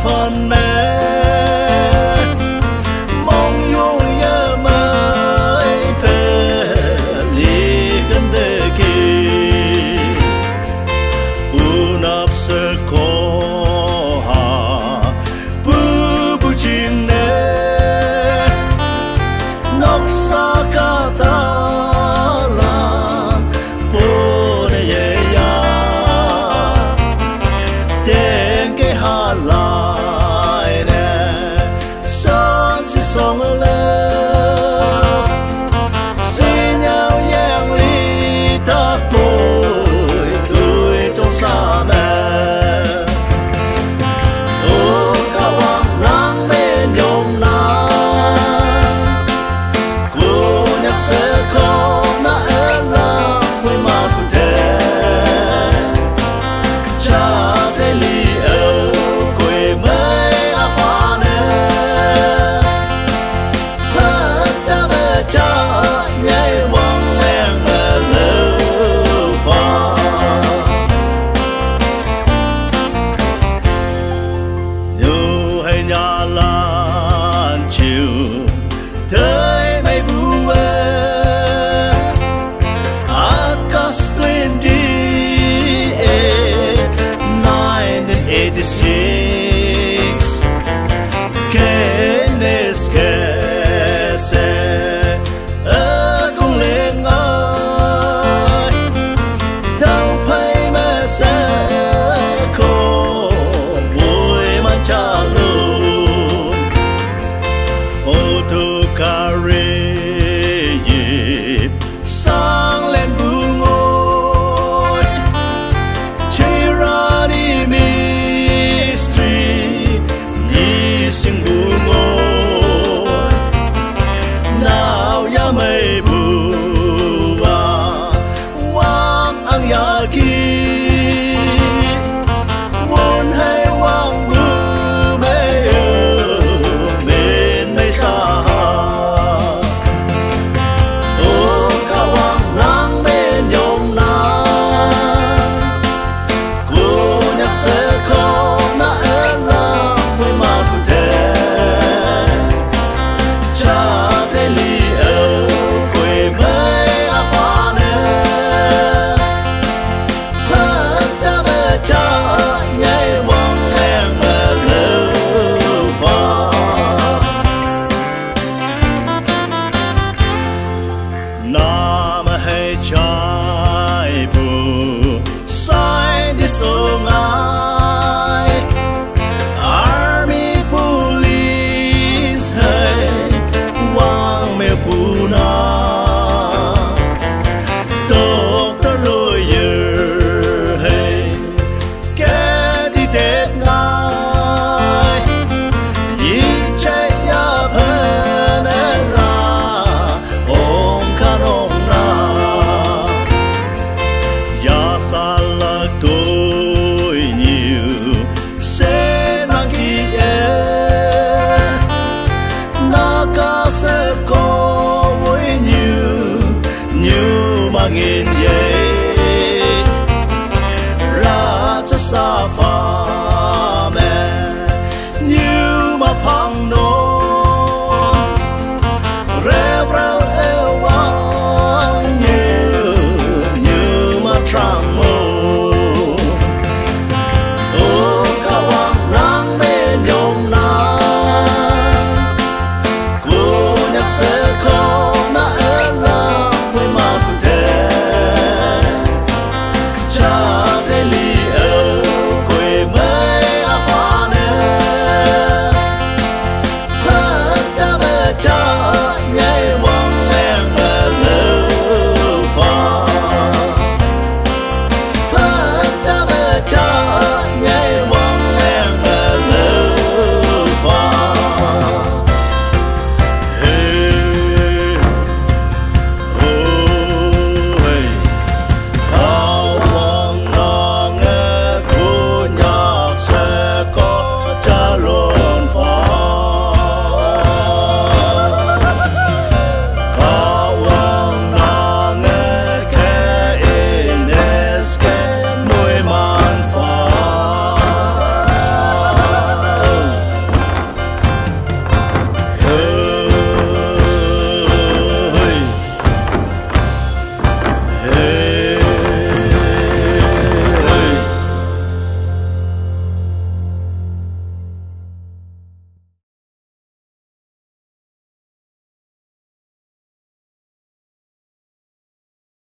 phần mẹ mong nhung nhớ mới về lý gần đề kỳ u nạp sơ cô hà bu chín nè nóc xa cả ta là bố nè ya tiếng cái hà lại nè son chỉ sông lên xin nhau yang ly ta bồi tuổi trong xa mẹ ô cao hoàng nắng bên nhung nắng cô nhắc sẽ không đã ơn là quên mà cũng thế cha thế li âu quê mấy à hoa nè cha nhảy vòng em lâu pha dù hay nhà lan chiều tới mấy bùa August 1986 Kenneth Kesse ở cùng lên ngơi đau phải mà sẽ khổ buổi mà trả luôn ô tô cà rê dịp sáng lên buông ngồi chỉ ra đi mystery đi xin buông ngồi nào ya mây bùa quang ăn ya kỳ vốn hay quang bùa mê bên mây xa ô cao hoàng nắng bên nhung nắng cô nhắc sẽ không đã ơn là quên mà cũng thế cha thế li âu quê mấy à hoa nè cha nhảy vòng em lâu pha nam hay trái bù sai đi sông ai army police hay quang mèo bù na doctor lawyer hay kẻ đi tết ngay yi chạy ya phên ra ôm khăn ôm na ya xa lạc tôi nhiều sẽ mang ký na ca sẽ có với nhiều mà nghìn giây ra cho xa phà